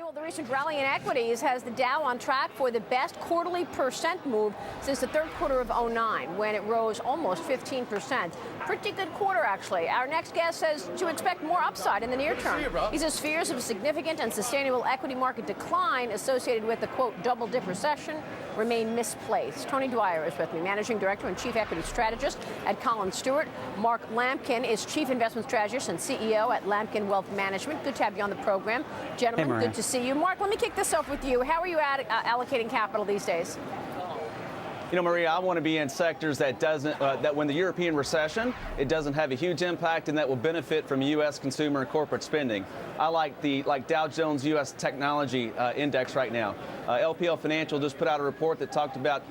Well, the recent rally in equities has the Dow on track for the best quarterly percent move since the third quarter of '09, when it rose almost 15%. Pretty good quarter, actually. Our next guest says to expect more upside in the near term. He says fears of a significant and sustainable equity market decline associated with the, quote, double-dip recession remain misplaced. Tony Dwyer is with me, Managing Director and Chief Equity Strategist at Stewart. Mark Lamkin is Chief Investment Strategist and CEO at Lamkin Wealth Management. Good to have you on the program. Gentlemen, hey, good to see you. Mark, let me kick this off with you. How are you allocating capital these days? You know, Maria, I want to be in sectors that that when the European recession, it doesn't have a huge impact and that will benefit from U.S. consumer and corporate spending. I like Dow Jones U.S. Technology Index right now. LPL Financial just put out a report that talked about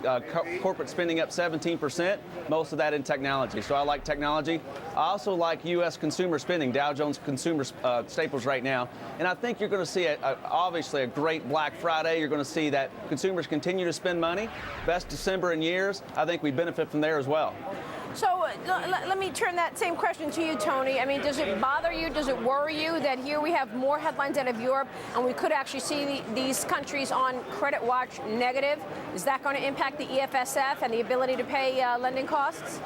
corporate spending up 17%, most of that in technology. So I like technology. I also like U.S. consumer spending, Dow Jones consumer staples right now. And I think you're going to see, obviously, a great Black Friday. You're going to see that consumers continue to spend money. Best December in years. I think we benefit from there as well. So let me turn that same question to you, Tony. I mean, does it bother you? Does it worry you that here we have more headlines out of Europe and we could actually see these countries on credit watch negative? Is that going to impact the EFSF and the ability to pay lending costs?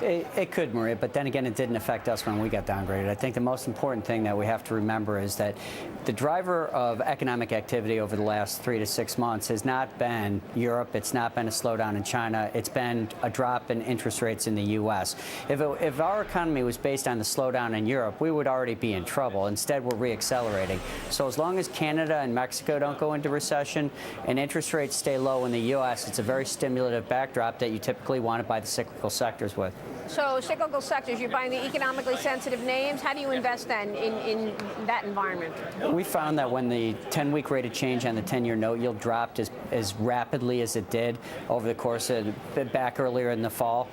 It could, Maria, but then again, it didn't affect us when we got downgraded. I think the most important thing that we have to remember is that the driver of economic activity over the last 3 to 6 months has not been Europe. It's not been a slowdown in China. It's been a drop in interest rates in the U.S. If our economy was based on the slowdown in Europe, we would already be in trouble. Instead, we're reaccelerating. So as long as Canada and Mexico don't go into recession and interest rates stay low in the U.S., it's a very stimulative backdrop that you typically want to buy the cyclical sectors with. So cyclical sectors, you're buying the economically sensitive names. How do you invest then in that environment? We found that when the 10-week rate of change on the 10-year note yield dropped as rapidly as it did over the course of back earlier in the fall,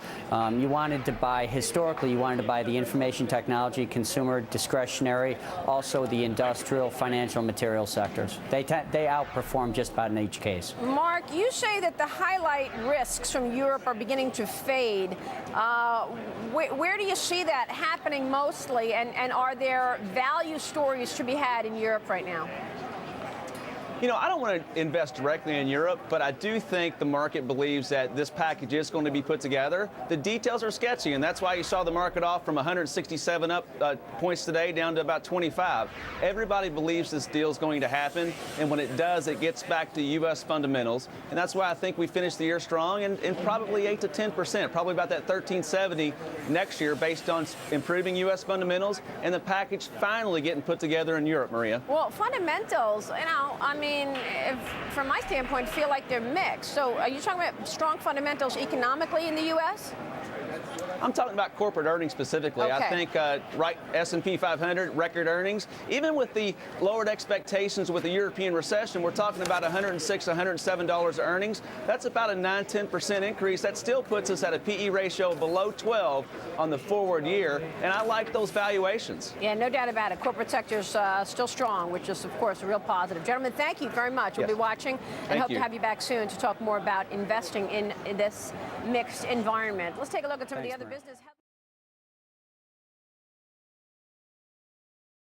you wanted to buy, historically, you wanted to buy the information technology, consumer discretionary, also the industrial, financial, material sectors. They outperform just about in each case. Mark, you say that the highlight risks from Europe are beginning to fade. Where do you see that happening mostly, and are there value stories to be had in Europe right now? You know, I don't want to invest directly in Europe, but I do think the market believes that this package is going to be put together. The details are sketchy, and that's why you saw the market off from 167 points today down to about 25. Everybody believes this deal is going to happen, and when it does, it gets back to U.S. fundamentals. And that's why I think we finish the year strong and probably 8 to 10%, probably about that 1370 next year based on improving U.S. fundamentals and the package finally getting put together in Europe, Maria. Well, fundamentals, you know, I mean, from my standpoint, feel like they're mixed. So are you talking about strong fundamentals economically in the U.S.? I'm talking about corporate earnings specifically. Okay. I think S&P 500 record earnings, even with the lowered expectations with the European recession, we're talking about $106, $107 earnings. That's about a 9-10% increase. That still puts us at a PE ratio below 12 on the forward year, and I like those valuations. Yeah, no doubt about it. Corporate sector's still strong, which is, of course, a real positive. Gentlemen, thank you very much. We'll be watching and hope to have you back soon to talk more about investing in this mixed environment. Let's take a look at some of the other business.